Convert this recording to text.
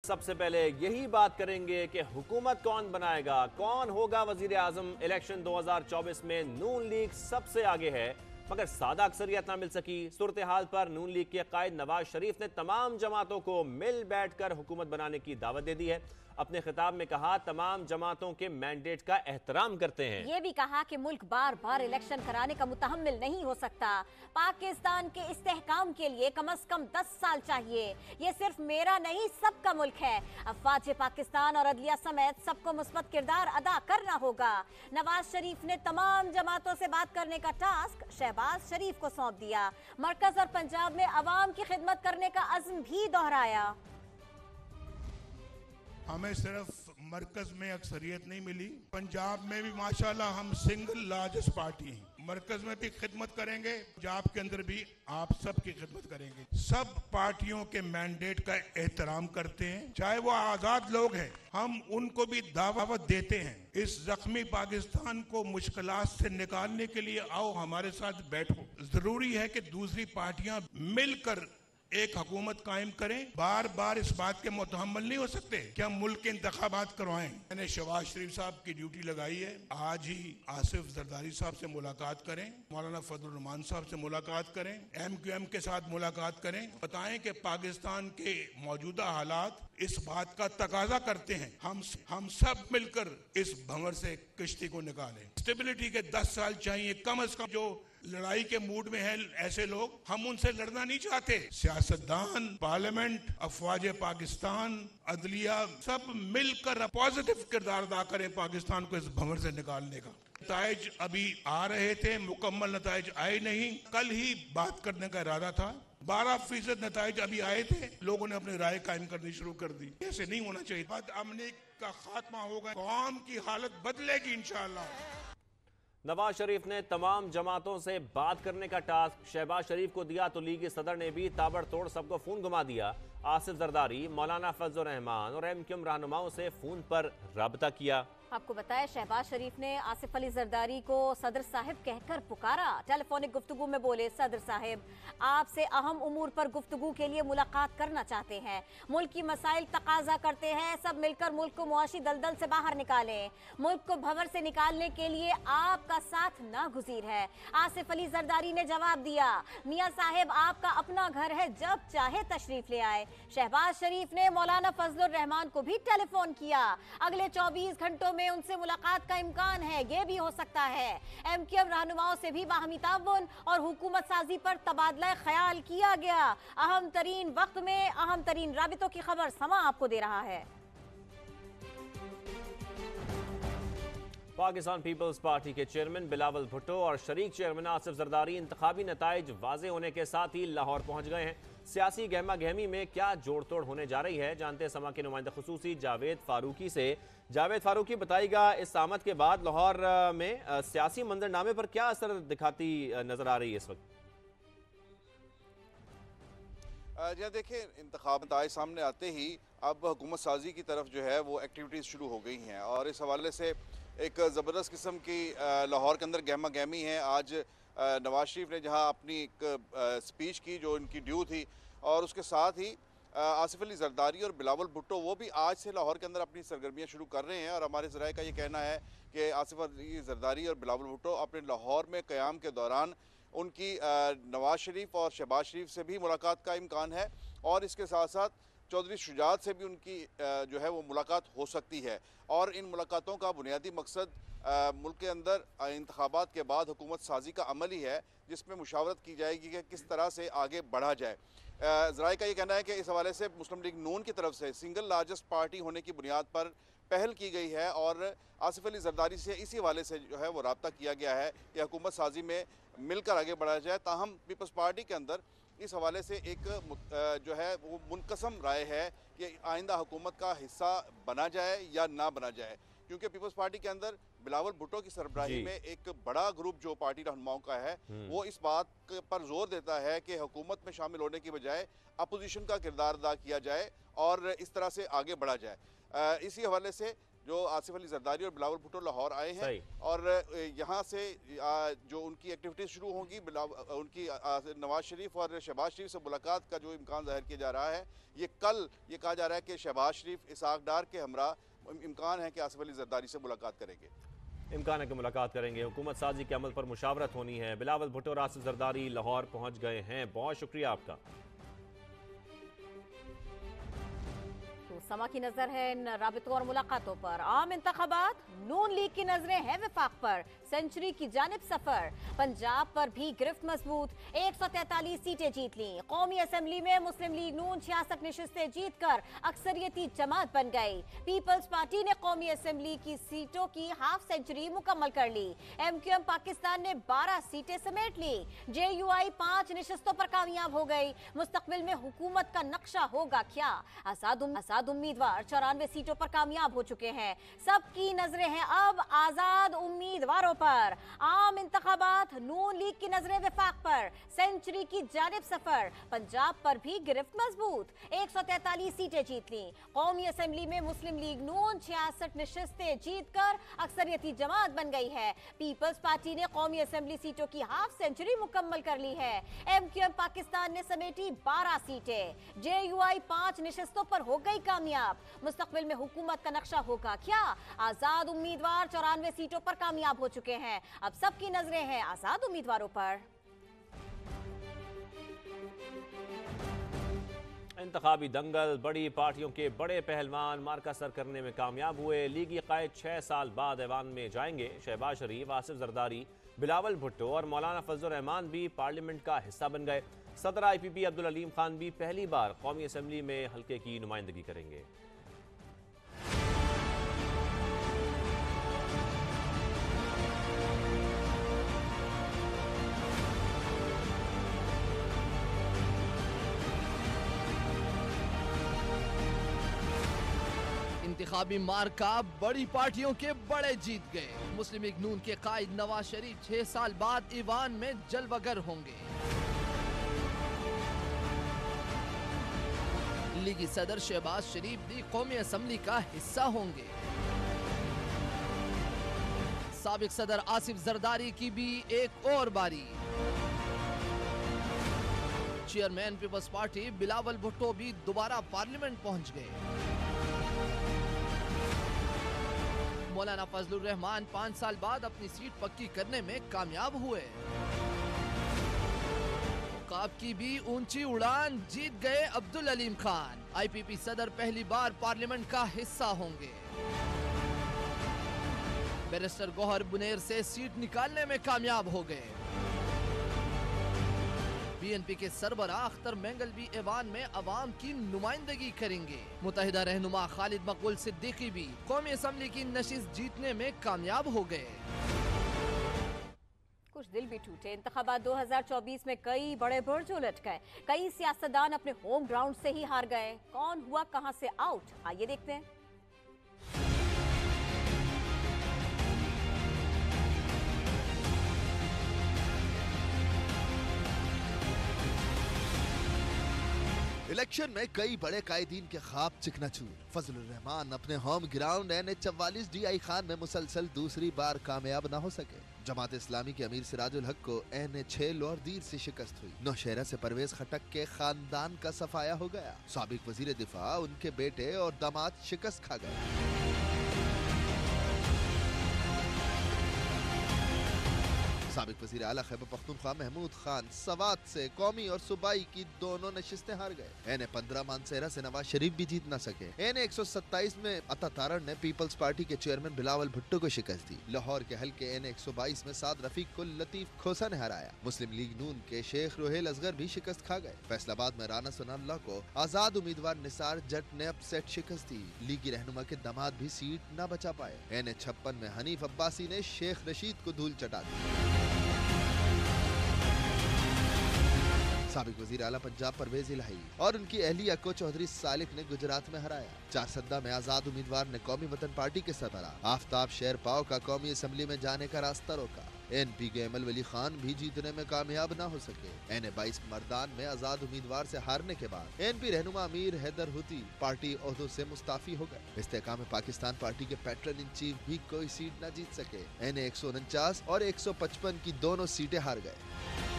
सबसे पहले यही बात करेंगे कि हुकूमत कौन बनाएगा, कौन होगा वजीर आजम। इलेक्शन 2024 में नून लीग सबसे आगे है, मगर सादा अक्सरियत ना मिल सकी। सूरत हाल पर नून लीग के कायद नवाज शरीफ ने तमाम जमातों को मिल बैठकर हुकूमत बनाने की दावत दे दी है। अपने खिताब में कहा, तमाम जमातों के मैंडेट का एहतराम करते हैं। ये भी कहा कि मुल्क बार बार इलेक्शन कराने का मुतहम्मिल नहीं हो सकता। पाकिस्तान के इस्तेहकाम के लिए कम से कम 10 साल चाहिए। ये सिर्फ मेरा नहीं, सबका मुल्क है। अफवाज पाकिस्तान और अदलिया समेत सबको मुस्बत किरदार अदा करना होगा। नवाज शरीफ ने तमाम जमातों से बात करने का टास्क शहबाज शरीफ को सौंप दिया। मरकज और पंजाब में अवाम की खिदमत करने का अज़्म भी दोहराया। हमें सिर्फ मरकज में अक्सरियत नहीं मिली, पंजाब में भी माशाल्लाह हम सिंगल लार्जेस्ट पार्टी हैं। मरकज में भी खिदमत करेंगे, पंजाब के अंदर भी आप सब की खिदमत करेंगे। सब पार्टियों के मैंडेट का एहतराम करते हैं, चाहे वो आजाद लोग हैं, हम उनको भी दावत देते हैं। इस जख्मी पाकिस्तान को मुश्किलात से निकालने के लिए आओ हमारे साथ बैठो। जरूरी है कि दूसरी पार्टियां मिलकर एक हुकूमत कायम करें। बार बार इस बात के मुतहम्मिल नहीं हो सकते कि हम मुल्क के इंतखाबात करवाएं। मैंने शहबाज शरीफ साहब की ड्यूटी लगाई है, आज ही आसिफ जरदारी साहब से मुलाकात करें, मौलाना फजल रहमान साहब से मुलाकात करें, MQM के साथ मुलाकात करें, बताएं कि पाकिस्तान के मौजूदा हालात इस बात का तकाजा करते हैं हम सब मिलकर इस भंवर से किश्ती को निकालें। स्टेबिलिटी के 10 साल चाहिए कम से कम। जो लड़ाई के मूड में है ऐसे लोग, हम उनसे लड़ना नहीं चाहते। सियासतदान, पार्लियामेंट, अफवाज पाकिस्तान, अदलिया सब मिलकर पॉजिटिव किरदार अदा करें पाकिस्तान को इस भंवर से निकालने का। नताइज अभी आ रहे थे, मुकम्मल नताइज आए नहीं। कल ही बात करने का इरादा था, 12% नताइज अभी आए थे, लोगों ने अपनी राय कायम करनी शुरू कर दी। ऐसे नहीं होना चाहिए। अमन का खात्मा होगा, कौम की हालत बदलेगी इंशाअल्लाह। नवाज शरीफ ने तमाम जमातों से बात करने का टास्क शहबाज शरीफ को दिया, तो लीग सदर ने भी ताबड़तोड़ सबको फोन घुमा दिया। आसिफ जरदारी, मौलाना फजल रहमान और MQM रहनुमाओं से फोन पर राबता किया। आपको बताया, शहबाज शरीफ ने आसिफ अली जरदारी को सदर साहिब कहकर पुकारा। टेलीफोनिक गुफ्तगू में बोले, सदर साहिब आपसे अहम उमूर पर गुफ्तगू के लिए मुलाकात करना चाहते हैं। मुल्क की मसाइल तकाजा करते हैं, सब मिलकर मुल्क को मुआशी दलदल से बाहर निकालें। मुल्क को भंवर से निकालने के लिए आपका साथ नागुज़ीर है। आसिफ अली जरदारी ने जवाब दिया, मियाँ साहिब आपका अपना घर है, जब चाहे तशरीफ ले आए। शहबाज शरीफ ने मौलाना फजल रहमान को भी टेलीफोन किया। अगले 24 घंटों में उनसे मुलाकात का इम्कान है, ये भी हो सकता है। MQM रहनुमाओं से भी बाहमी ताउन और हुकूमत साजी पर तबादला ख्याल किया गया। अहम तरीन वक्त में अहम तरीन राबितों की खबर समा आपको दे रहा है। पाकिस्तान पीपल्स पार्टी के चेयरमैन बिलावल भुट्टो और शरीक चेयरमैन आसिफ जरदारी इंतखाबी नताइज वाजे होने के साथ ही लाहौर पहुंच गए हैं। सियासी गहमा गहमी में क्या जोड़ तोड़ होने जा रही है, जानते हैं समा के नुमाइंदा खुसूसी जावेद फारूकी से। जावेद फारूकी, बताइएगा इस आमद के बाद लाहौर में सियासी मंजरनामे पर क्या असर दिखाती नजर आ रही है इस वक्त? जी देखिए, इंतखाब नताइज सामने आते ही अब हुकूमत साजी की तरफ जो है वो एक्टिविटीज़ शुरू हो गई हैं और इस हवाले से एक ज़बरदस्त किस्म की लाहौर के अंदर गहमा गहमी है। आज नवाज शरीफ ने जहां अपनी एक स्पीच की जो इनकी ड्यू थी, और उसके साथ ही आसिफ अली जरदारी और बिलावल भुट्टो वो भी आज से लाहौर के अंदर अपनी सरगर्मियां शुरू कर रहे हैं। और हमारे ज़राए का ये कहना है कि आसिफ अली जरदारी और बिलावल भुट्टो अपने लाहौर में क़याम के दौरान उनकी नवाज शरीफ और शहबाज शरीफ से भी मुलाकात का इम्कान है, और इसके साथ साथ चौधरी शुजात से भी उनकी जो है वो मुलाकात हो सकती है। और इन मुलाकातों का बुनियादी मकसद मुल्क के अंदर इंतखाबात के बाद हुकूमत साजी का अमल ही है, जिसमें मुशावरत की जाएगी कि किस तरह से आगे बढ़ा जाए। ज़राए का ये कहना है कि इस हवाले से मुस्लिम लीग नून की तरफ से सिंगल लार्जेस्ट पार्टी होने की बुनियाद पर पहल की गई है और आसिफ अली जरदारी से इसी हवाले से जो है वो रब्ता किया गया है कि हुकूमत साजी में मिलकर आगे बढ़ा जाए। ताहम पीपल्स पार्टी के अंदर इस हवाले से एक जो है वो मुनकसम राय है कि आइंदा हुकूमत का हिस्सा बना जाए या ना बना जाए, क्योंकि पीपल्स पार्टी के अंदर बिलावल भुट्टो की सरबराही में एक बड़ा ग्रुप जो पार्टी रहनुमाओं का है वो इस बात पर जोर देता है कि हुकूमत में शामिल होने की बजाय अपोजिशन का किरदार अदा किया जाए और इस तरह से आगे बढ़ा जाए। इसी हवाले से जो आसिफ अली जरदारी और बिलावल भुट्टो लाहौर आए हैं और यहाँ से जो उनकी एक्टिविटीज़ शुरू होंगी, उनकी नवाज शरीफ और शहबाज शरीफ से मुलाकात का जो इम्कान ज़ाहिर किया जा रहा है, ये कल ये कहा जा रहा है कि शहबाज शरीफ इसहाक डार के हमरा इम्कान है कि आसिफ अली जरदारी से मुलाकात करेंगे। इम्कान है कि मुलाकात करेंगे। हुकूमत साजी के अमल पर मुशावरत होनी है। बिलावल भुट्टो और आसिफ जरदारी लाहौर पहुँच गए हैं। बहुत शुक्रिया आपका। समा की नजर है इन राबितों और मुलाकातों पर। आम इंतखाबात, नून लीग की नजरें हैं विफाक पर। सेंचुरी की जानिब सफर। पंजाब पर भी गिरफ्त मजबूत। 143 सीटें जीत ली। कौमी असेंबली में मुस्लिम लीग नून 66 नशिस्तें जीतकर अक्सरियती जमात बन गई। पीपल्स पार्टी ने कौमी असेंबली की सीटों की हाफ सेंचुरी मुकम्मल कर ली। MQM पाकिस्तान ने 12 सीटें समेट ली। JUI 5 नशिस्तों पर कामयाब हो गई। मुस्तकबिल में हुकूमत का नक्शा होगा क्या? आजाद उम्मीदवार 94 सीटों पर कामयाब हो चुके हैं। सबकी नजरें हैं अब आजाद उम्मीदवारों पर। आम इंतखाबात, नून लीग की नजरें विफाक पर। सेंचुरी की जानिब सफर। पंजाब पर भी गिरफ्त मजबूत। 143 सीटें जीत ली। कौमी असेंबली में मुस्लिम लीग नून 66 नशिस्तें जीतकर अक्सरियती जमात बन गई है। पीपल्स पार्टी ने कौमी असेंबली सीटों की हाफ सेंचुरी मुकम्मल कर ली है। MQM पाकिस्तान ने समेटी 12 सीटें। JUI 5 नशिस्तों पर हो गई कामयाब। मुस्तकबिल में हुकूमत का नक्शा होगा क्या? आजाद उम्मीदवार 94 सीटों पर कामयाब हो चुके हैं। अब सबकी नजरें हैं आजाद उम्मीदवारों पर। इंतखाबी दंगल, बड़ी पार्टियों के बड़े पहलवान मार्का सर करने में कामयाब हुए। लीगी कायद 6 साल बाद ऐवान में जाएंगे। शहबाज शरीफ, आसिफ जरदारी, बिलावल भुट्टो और मौलाना फजलुर रहमान भी पार्लियामेंट का हिस्सा बन गए। सदर IPP अब्दुल अलीम खान भी पहली बार कौमी असेंबली में हल्के की नुमाइंदगी करेंगे। इंतखाबी मार्का बड़ी पार्टियों के बड़े जीत गए। मुस्लिम लीग नून के कायद नवाज शरीफ 6 साल बाद ईवान में जलवगर होंगे। लीगी सदर शहबाज शरीफ भी कौमी असेंबली का हिस्सा होंगे। साबिक सदर आसिफ जरदारी की भी एक और बारी। Chairman peoples party Bilawal Bhutto भी दोबारा पार्लियामेंट पहुंच गए। मौलाना फजलुर रहमान 5 साल बाद अपनी सीट पक्की करने में कामयाब हुए। काब की भी ऊंची उड़ान, जीत गए अब्दुल अलीम खान। IPP सदर पहली बार पार्लियामेंट का हिस्सा होंगे। बैरिस्टर गौहर बुनेर से सीट निकालने में कामयाब हो गए। BNP के सरबराह अख्तर मेंगल भी ऐवान में अवाम की नुमाइंदगी करेंगे। मुत्तहिदा रहनुमा खालिद मकबूल सिद्दीकी भी कौमी असेंबली की नशिस्त जीतने में कामयाब हो गए। कुछ दिल भी टूटे। इंतखाबात 2024 में कई बड़े बुर्ज उलट गए। कई सियासतदान अपने होम ग्राउंड से ही हार गए। कौन हुआ कहां से आउट, आइए देखते हैं। इलेक्शन में कई बड़े कायदीन के ख्वाब चिकनाचूर। फजलुर रहमान अपने home ground NH44 DI Khan में मुसलसल दूसरी बार कामयाब न हो सके। जमात इस्लामी के अमीर सिराजुल हक को NH6 लोहरदीर से शिकस्त हुई। नौशहरा से परवेज खटक के खानदान का सफाया हो गया। साबिक वजीर दिफा, उनके बेटे और दामाद शिकस्त खा गए। साबिक वजीर आला खैबर पख्तूनख्वा महमूद खान सवात से कौमी और सूबाई की दोनों नशिस्तें हार गए। NA15 मानसेरा से नवाज शरीफ भी जीत न सके। NA127 में अता तारण ने पीपल्स पार्टी के चेयरमैन बिलावल भुट्टो को शिकस्त दी। लाहौर के हल्के NA122 में साद रफीक को लतीफ खोसा ने हराया। मुस्लिम लीग नून के शेख रोहेल असगर भी शिकस्त खा गए। फैसलाबाद में राना सनाउल्लाह को आजाद उम्मीदवार निसार जट ने अपसेट शिकस्त दी। लीगी रहनुमा के दामाद भी सीट न बचा पाए। NA56 में हनीफ अब्बासी ने शेख रशीद को धूल चटा दी। साबिक वजीर आला पंजाब परवेज इलाही और उनकी अहलिया को चौधरी सालिक ने गुजरात में हराया। चारसद्दा में आजाद उम्मीदवार ने कौमी वतन पार्टी के सरबराह आफ्ताब शेरपाव का कौमी असेंबली में जाने का रास्ता रोका। एनपी के एमएल वली खान भी जीतने में कामयाब न हो सके। एनए 22 मर्दान में आजाद उम्मीदवार से हारने के बाद एनपी रहनुमा अमीर हैदर हुती पार्टी ओहदों से मुस्ताफी हो गए। इस्तेकाम पाकिस्तान पार्टी के पैटर्न इन चीफ भी कोई सीट न जीत सके। एनए 149 और 155 की दोनों सीटें हार गए।